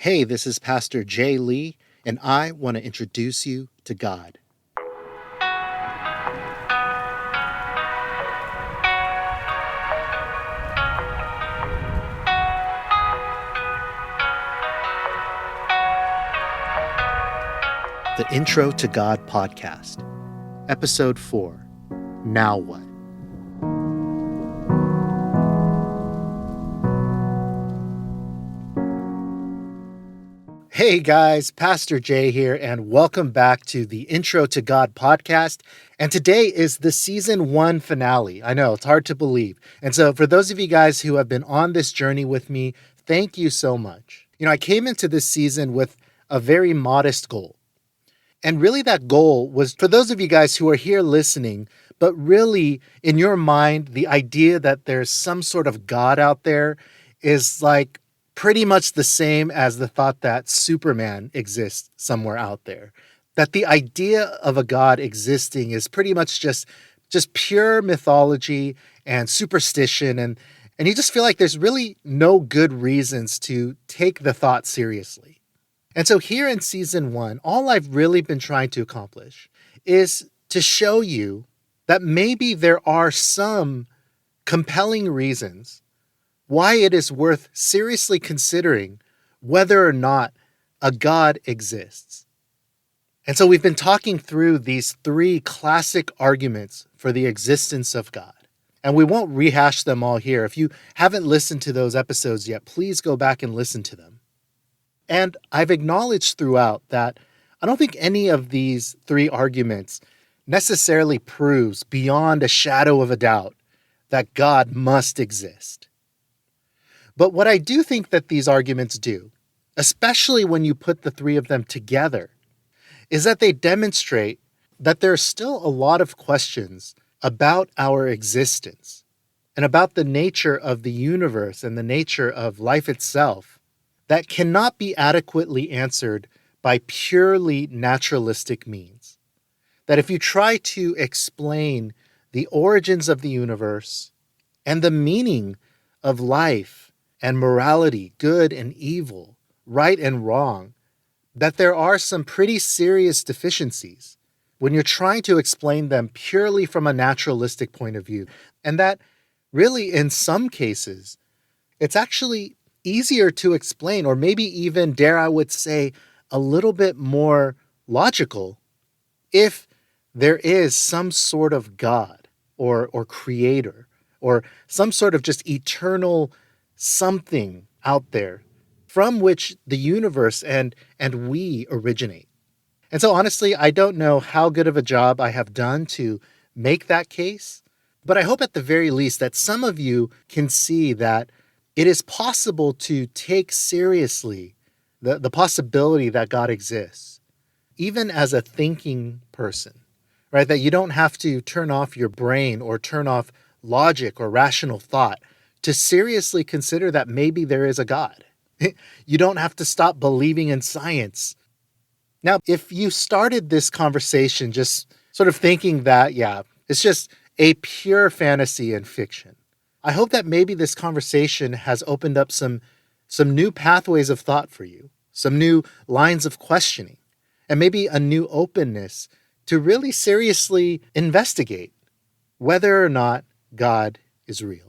Hey, this is Pastor Jay Lee, and I want to introduce you to God. The Intro to God podcast, Episode 4, Now What? Hey guys, Pastor Jay here, and welcome back to the Intro to God podcast. And today is the season 1 finale. I know, it's hard to believe. And so, for those of you guys who have been on this journey with me, thank you so much. I came into this season with a very modest goal. And really, that goal was for those of you guys who are here listening, but really in your mind, the idea that there's some sort of God out there is like pretty much the same as the thought that Superman exists somewhere out there. That the idea of a God existing is pretty much just pure mythology and superstition, and you just feel like there's really no good reasons to take the thought seriously. And so here in season 1, all I've really been trying to accomplish is to show you that maybe there are some compelling reasons why it is worth seriously considering whether or not a God exists. And so we've been talking through these 3 classic arguments for the existence of God. And we won't rehash them all here. If you haven't listened to those episodes yet, please go back and listen to them. And I've acknowledged throughout that I don't think any of these 3 arguments necessarily proves beyond a shadow of a doubt that God must exist. But what I do think that these arguments do, especially when you put the 3 of them together, is that they demonstrate that there are still a lot of questions about our existence and about the nature of the universe and the nature of life itself that cannot be adequately answered by purely naturalistic means. That if you try to explain the origins of the universe and the meaning of life and morality, good and evil, right and wrong, that there are some pretty serious deficiencies when you're trying to explain them purely from a naturalistic point of view. And that really, in some cases, it's actually easier to explain, or maybe even, dare I would say, a little bit more logical if there is some sort of God or creator or some sort of just eternal something out there from which the universe and we originate. And so honestly, I don't know how good of a job I have done to make that case, but I hope at the very least that some of you can see that it is possible to take seriously the possibility that God exists, even as a thinking person, right? That you don't have to turn off your brain or turn off logic or rational thought to seriously consider that maybe there is a God. You don't have to stop believing in science. Now, if you started this conversation just sort of thinking that, it's just a pure fantasy and fiction, I hope that maybe this conversation has opened up some new pathways of thought for you, some new lines of questioning, and maybe a new openness to really seriously investigate whether or not God is real.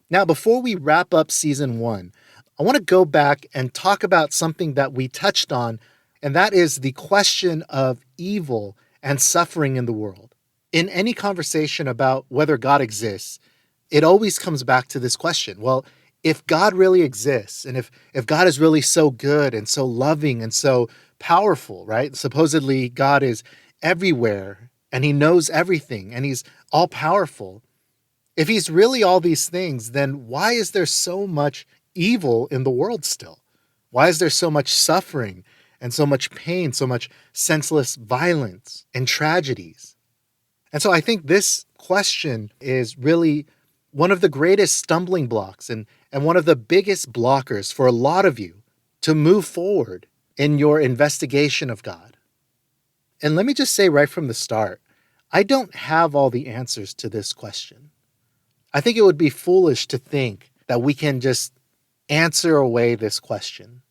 Now, before we wrap up season 1, I want to go back and talk about something that we touched on, and that is the question of evil and suffering in the world. In any conversation about whether God exists, it always comes back to this question. Well, if God really exists, and if God is really so good and so loving and so powerful, right? Supposedly God is everywhere and he knows everything and he's all powerful. If he's really all these things, then why is there so much evil in the world still? Why is there so much suffering and so much pain, so much senseless violence and tragedies? And so I think this question is really one of the greatest stumbling blocks and and one of the biggest blockers for a lot of you to move forward in your investigation of God. And let me just say right from the start, I don't have all the answers to this question. I think it would be foolish to think that we can just answer away this question.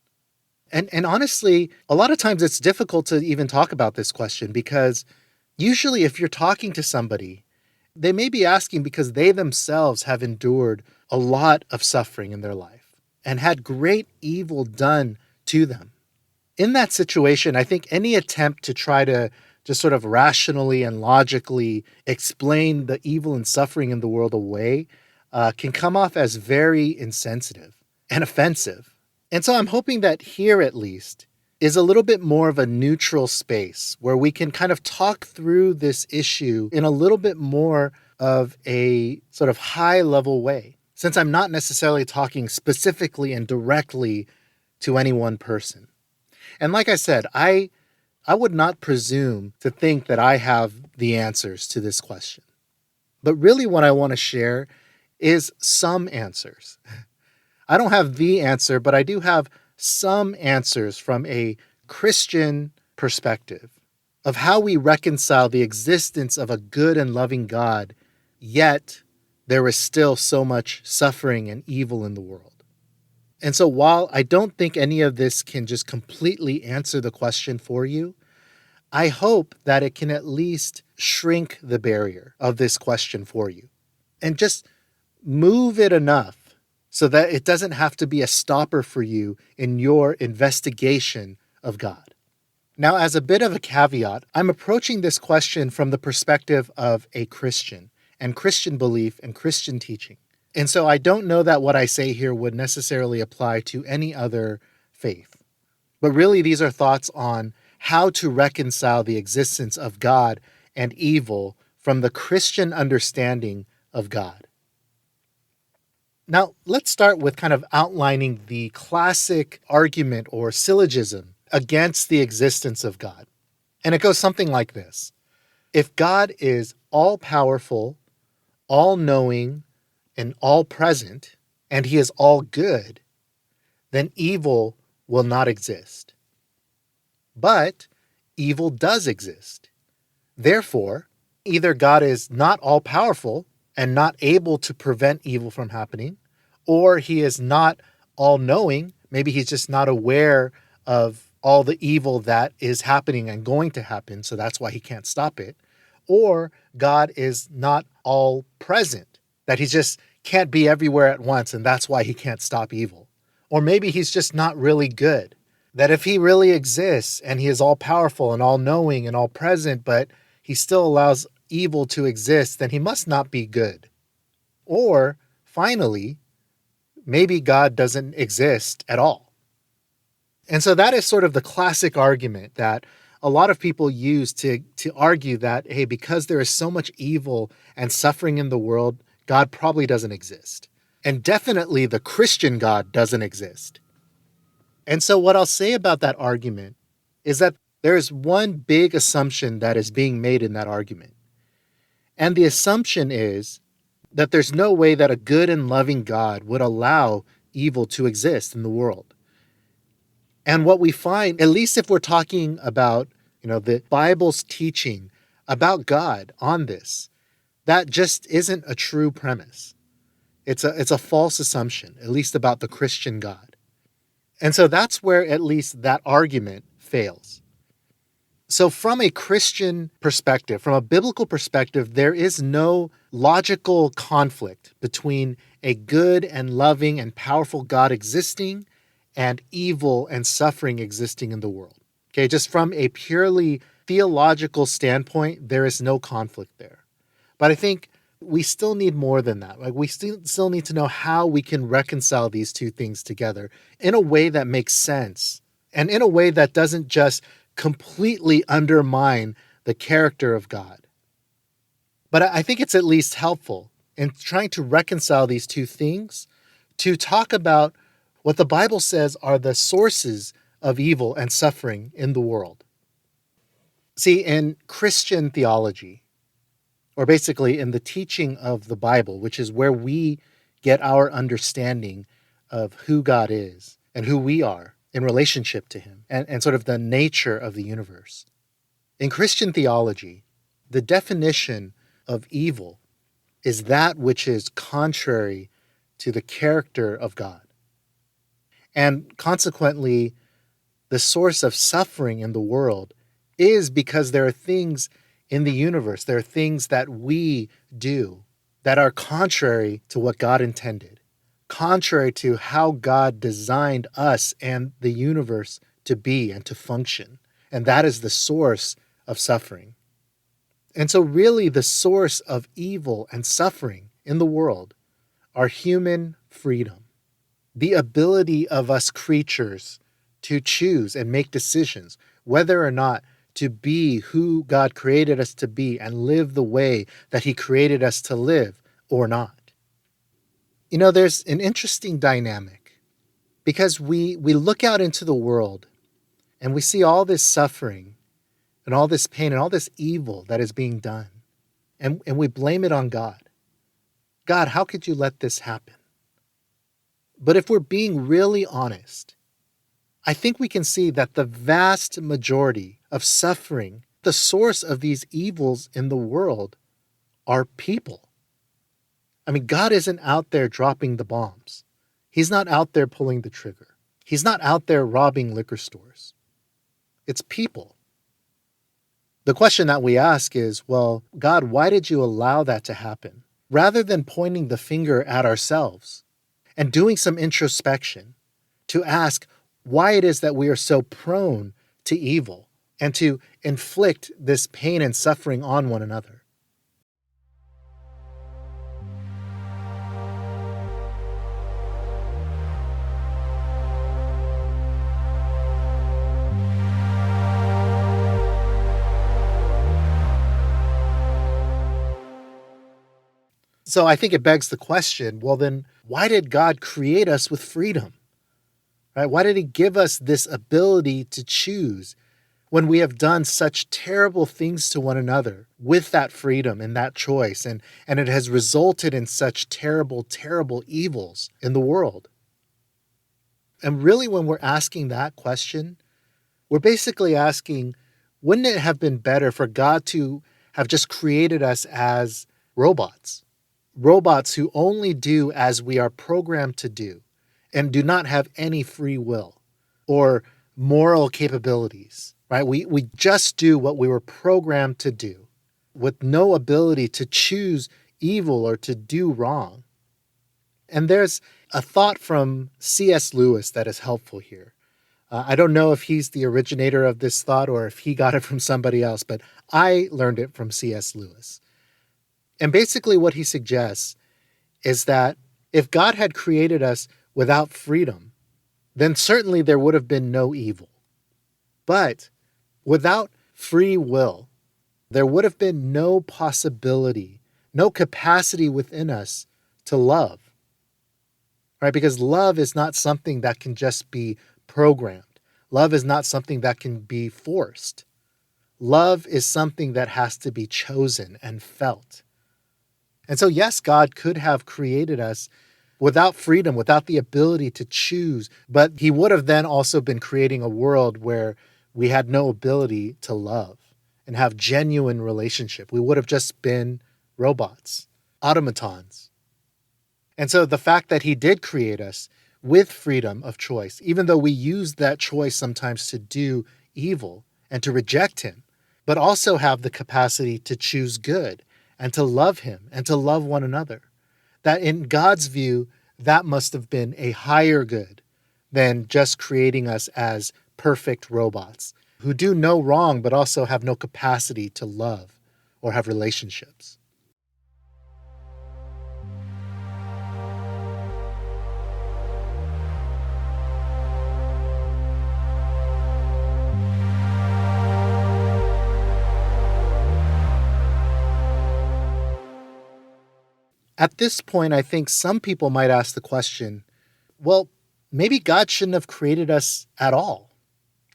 And honestly, a lot of times it's difficult to even talk about this question because usually if you're talking to somebody, they may be asking because they themselves have endured a lot of suffering in their life and had great evil done to them. In that situation, I think any attempt to try to just sort of rationally and logically explain the evil and suffering in the world away can come off as very insensitive and offensive. And so I'm hoping that here, at least, is a little bit more of a neutral space where we can kind of talk through this issue in a little bit more of a sort of high level way, since I'm not necessarily talking specifically and directly to any one person. And like I said, I would not presume to think that I have the answers to this question. But really, what I want to share is some answers. I don't have the answer, but I do have some answers from a Christian perspective of how we reconcile the existence of a good and loving God, yet there is still so much suffering and evil in the world. And so while I don't think any of this can just completely answer the question for you, I hope that it can at least shrink the barrier of this question for you and just move it enough so that it doesn't have to be a stopper for you in your investigation of God. Now, as a bit of a caveat, I'm approaching this question from the perspective of a Christian and Christian belief and Christian teaching. And so I don't know that what I say here would necessarily apply to any other faith. But really, these are thoughts on how to reconcile the existence of God and evil from the Christian understanding of God. Now, let's start with kind of outlining the classic argument or syllogism against the existence of God. And it goes something like this. If God is all-powerful, all-knowing, and all-present, and he is all good, then evil will not exist. But evil does exist. Therefore, either God is not all-powerful and not able to prevent evil from happening, or he is not all-knowing. Maybe he's just not aware of all the evil that is happening and going to happen, so that's why he can't stop it. Or God is not all-present, that he just can't be everywhere at once, and that's why he can't stop evil. Or maybe he's just not really good, that if he really exists and he is all-powerful and all-knowing and all-present, but he still allows evil to exist, then he must not be good. Or, finally, maybe God doesn't exist at all. And so that is sort of the classic argument that a lot of people use to argue that, hey, because there is so much evil and suffering in the world, God probably doesn't exist. And definitely the Christian God doesn't exist. And so what I'll say about that argument is that there is one big assumption that is being made in that argument. And the assumption is that there's no way that a good and loving God would allow evil to exist in the world. And what we find, at least if we're talking about, the Bible's teaching about God on this, that just isn't a true premise. It's a false assumption, at least about the Christian God. And so that's where at least that argument fails. So from a Christian perspective, from a biblical perspective, there is no logical conflict between a good and loving and powerful God existing and evil and suffering existing in the world. Okay, just from a purely theological standpoint, there is no conflict there. But I think we still need more than that. Like we still need to know how we can reconcile these two things together in a way that makes sense and in a way that doesn't just completely undermine the character of God. But I think it's at least helpful in trying to reconcile these two things to talk about what the Bible says are the sources of evil and suffering in the world. See, in Christian theology, or basically in the teaching of the Bible, which is where we get our understanding of who God is and who we are in relationship to him and sort of the nature of the universe. In Christian theology, the definition of evil is that which is contrary to the character of God. And consequently, the source of suffering in the world is because there are things in the universe, there are things that we do that are contrary to what God intended, contrary to how God designed us and the universe to be and to function. And that is the source of suffering. And so, really, the source of evil and suffering in the world are human freedom, the ability of us creatures to choose and make decisions, whether or not to be who God created us to be and live the way that he created us to live or not. You know, there's an interesting dynamic because we look out into the world and we see all this suffering and all this pain and all this evil that is being done. And we blame it on God. God, how could you let this happen? But if we're being really honest, I think we can see that the vast majority of suffering, the source of these evils in the world, are people. I mean, God isn't out there dropping the bombs. He's not out there pulling the trigger. He's not out there robbing liquor stores. It's people. The question that we ask is, well, God, why did you allow that to happen? Rather than pointing the finger at ourselves and doing some introspection to ask why it is that we are so prone to evil and to inflict this pain and suffering on one another. So I think it begs the question, well, then why did God create us with freedom? Right? Why did he give us this ability to choose when we have done such terrible things to one another with that freedom and that choice, and it has resulted in such terrible, terrible evils in the world? And really, when we're asking that question, we're basically asking, wouldn't it have been better for God to have just created us as robots? Robots who only do as we are programmed to do and do not have any free will or moral capabilities, right? We just do what we were programmed to do with no ability to choose evil or to do wrong. And there's a thought from C.S. Lewis that is helpful here. I don't know if he's the originator of this thought or if he got it from somebody else, but I learned it from C.S. Lewis. And basically what he suggests is that if God had created us without freedom, then certainly there would have been no evil. But without free will, there would have been no possibility, no capacity within us to love. Right? Because love is not something that can just be programmed. Love is not something that can be forced. Love is something that has to be chosen and felt. And so, yes, God could have created us without freedom, without the ability to choose, but he would have then also been creating a world where we had no ability to love and have genuine relationship. We would have just been robots, automatons. And so the fact that he did create us with freedom of choice, even though we use that choice sometimes to do evil and to reject him, but also have the capacity to choose good and to love him and to love one another, that in God's view, that must have been a higher good than just creating us as perfect robots who do no wrong but also have no capacity to love or have relationships. At this point, I think some people might ask the question, well, maybe God shouldn't have created us at all.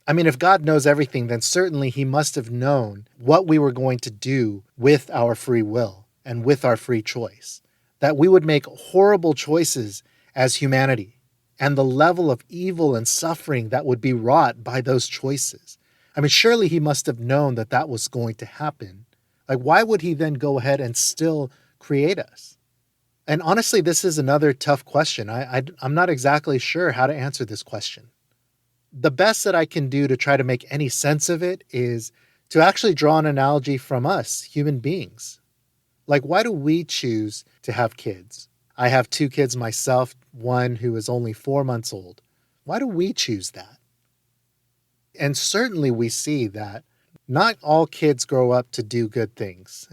I mean, if God knows everything, then certainly he must have known what we were going to do with our free will and with our free choice, that we would make horrible choices as humanity. and the level of evil and suffering that would be wrought by those choices. I mean, surely he must have known that that was going to happen. Like, why would he then go ahead and still create us? And honestly, this is another tough question. I'm not exactly sure how to answer this question. The best that I can do to try to make any sense of it is to actually draw an analogy from us, human beings. Like, why do we choose to have kids? I have two kids myself, one who is only 4 months old. Why do we choose that? And certainly we see that not all kids grow up to do good things,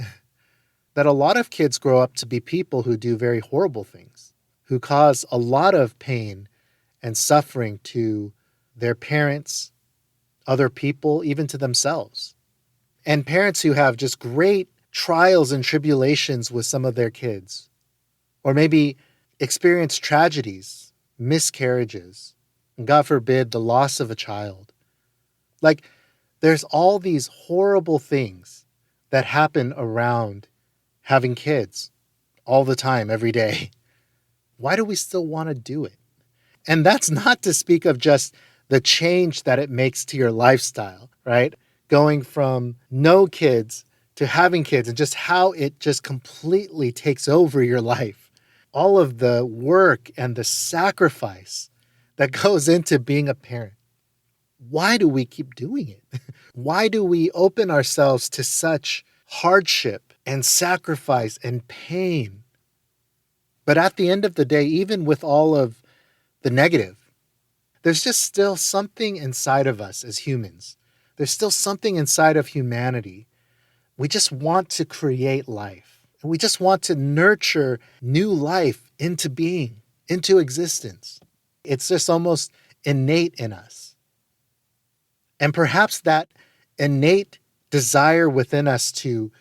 that a lot of kids grow up to be people who do very horrible things, who cause a lot of pain and suffering to their parents, other people, even to themselves. And parents who have just great trials and tribulations with some of their kids, or maybe experience tragedies, miscarriages, and God forbid, the loss of a child. Like, there's all these horrible things that happen around having kids all the time, every day. Why do we still want to do it? And that's not to speak of just the change that it makes to your lifestyle, right? Going from no kids to having kids and just how it just completely takes over your life. All of the work and the sacrifice that goes into being a parent. Why do we keep doing it? Why do we open ourselves to such hardship and sacrifice and pain? But at the end of the day, even with all of the negative, there's just still something inside of us as humans. There's still something inside of humanity. We just want to create life. And we just want to nurture new life into being, into existence. It's just almost innate in us. And perhaps that innate desire within us to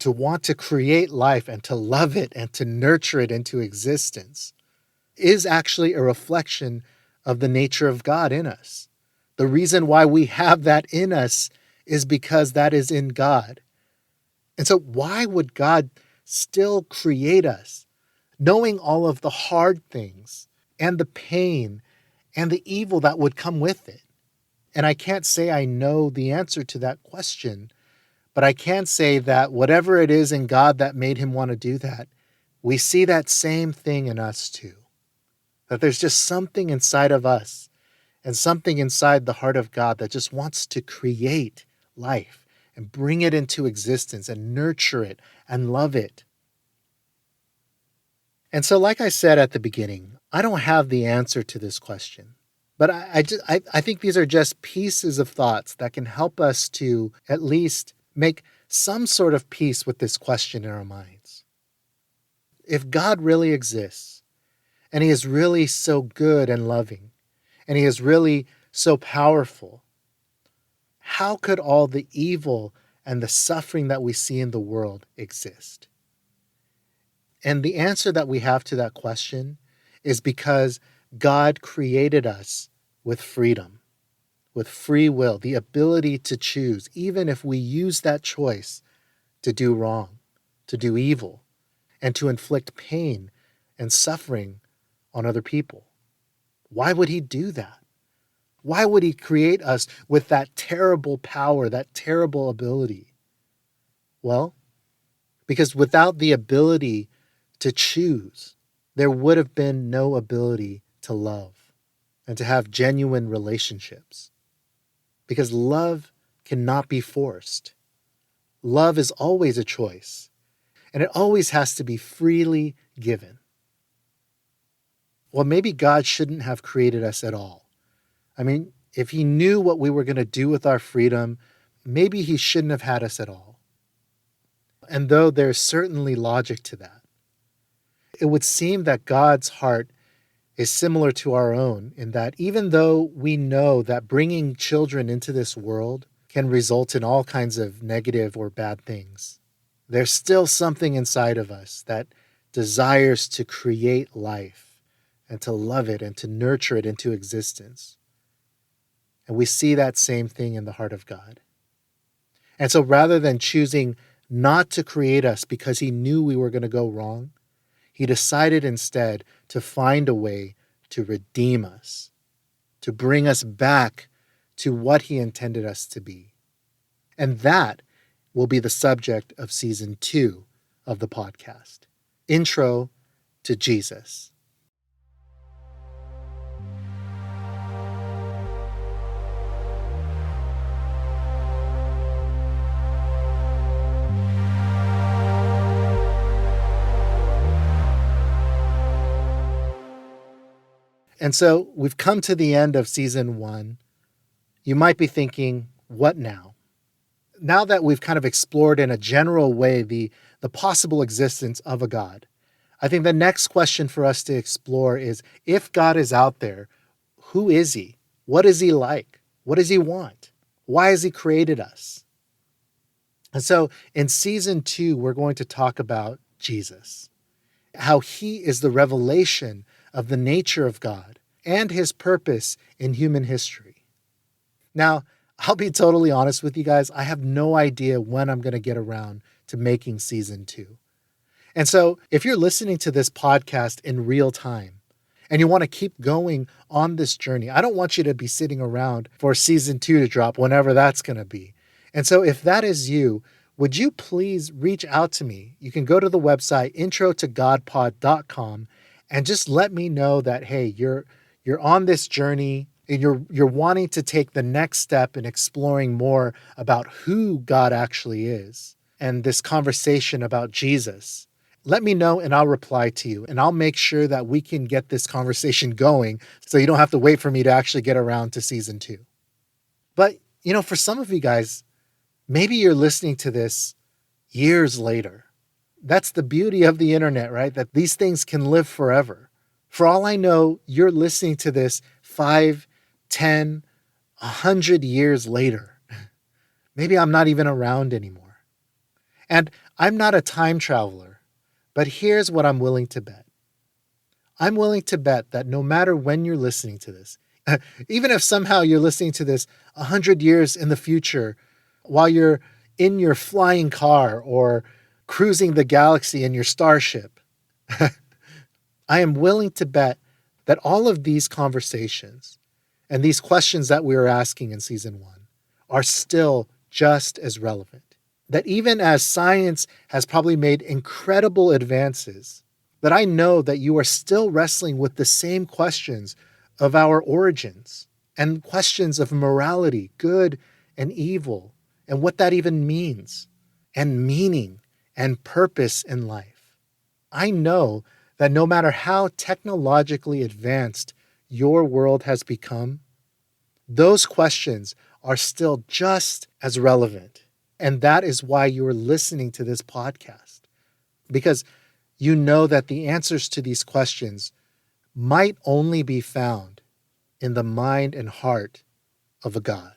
want to create life and to love it and to nurture it into existence is actually a reflection of the nature of God in us. The reason why we have that in us is because that is in God. And so why would God still create us, knowing all of the hard things and the pain and the evil that would come with it? And I can't say I know the answer to that question, but I can say that whatever it is in God that made him want to do that, we see that same thing in us too. That there's just something inside of us and something inside the heart of God that just wants to create life and bring it into existence and nurture it and love it. And so, like I said at the beginning, I don't have the answer to this question. But I think these are just pieces of thoughts that can help us to at least make some sort of peace with this question in our minds. If God really exists, and he is really so good and loving, and he is really so powerful, how could all the evil and the suffering that we see in the world exist? And the answer that we have to that question is because God created us with freedom, with free will, the ability to choose, even if we use that choice to do wrong, to do evil, and to inflict pain and suffering on other people. Why would he do that? Why would he create us with that terrible power, that terrible ability? Well, because without the ability to choose, there would have been no ability to love and to have genuine relationships. Because love cannot be forced. Love is always a choice, and it always has to be freely given. Well, maybe God shouldn't have created us at all. I mean, if he knew what we were going to do with our freedom, maybe he shouldn't have had us at all. And though there's certainly logic to that, it would seem that God's heart is similar to our own in that even though we know that bringing children into this world can result in all kinds of negative or bad things, there's still something inside of us that desires to create life and to love it and to nurture it into existence. And we see that same thing in the heart of God. And so rather than choosing not to create us because he knew we were going to go wrong, he decided instead to find a way to redeem us, to bring us back to what he intended us to be. And that will be the subject of season 2 of the podcast, Intro to Jesus. And so we've come to the end of season 1. You might be thinking, what now? Now that we've kind of explored in a general way the possible existence of a God, I think the next question for us to explore is, if God is out there, who is he? What is he like? What does he want? Why has he created us? And so in season 2, we're going to talk about Jesus, how he is the revelation of the nature of God and his purpose in human history. Now, I'll be totally honest with you guys. I have no idea when I'm going to get around to making season 2. And so if you're listening to this podcast in real time and you want to keep going on this journey, I don't want you to be sitting around for season 2 to drop whenever that's going to be. And so if that is you, would you please reach out to me? You can go to the website introtogodpod.com and just let me know that, hey, you're on this journey and you're wanting to take the next step in exploring more about who God actually is and this conversation about Jesus. Let me know and I'll reply to you, and I'll make sure that we can get this conversation going so you don't have to wait for me to actually get around to season 2. But, for some of you guys, maybe you're listening to this years later. That's the beauty of the internet, right? That these things can live forever. For all I know, you're listening to this 5, 10, 100 years later. Maybe I'm not even around anymore. And I'm not a time traveler, but here's what I'm willing to bet. I'm willing to bet that no matter when you're listening to this, even if somehow you're listening to this 100 years in the future, while you're in your flying car or cruising the galaxy in your starship, I am willing to bet that all of these conversations and these questions that we were asking in season 1 are still just as relevant. That even as science has probably made incredible advances, that I know that you are still wrestling with the same questions of our origins and questions of morality, good and evil, and what that even means, and meaning and purpose in life. I know that no matter how technologically advanced your world has become, those questions are still just as relevant. And that is why you are listening to this podcast, because you know that the answers to these questions might only be found in the mind and heart of a God.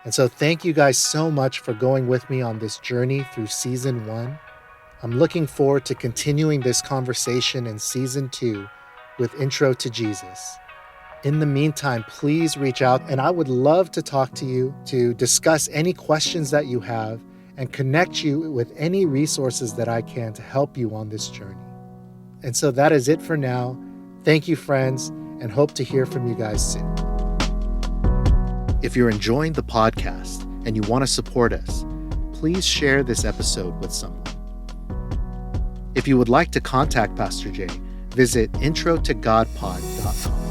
And so thank you guys so much for going with me on this journey through season 1. I'm looking forward to continuing this conversation in season 2 with Intro to Jesus. In the meantime, please reach out, and I would love to talk to you, to discuss any questions that you have, and connect you with any resources that I can to help you on this journey. And so that is it for now. Thank you, friends, and hope to hear from you guys soon. If you're enjoying the podcast and you want to support us, please share this episode with someone. If you would like to contact Pastor Jay, visit introtogodpod.com.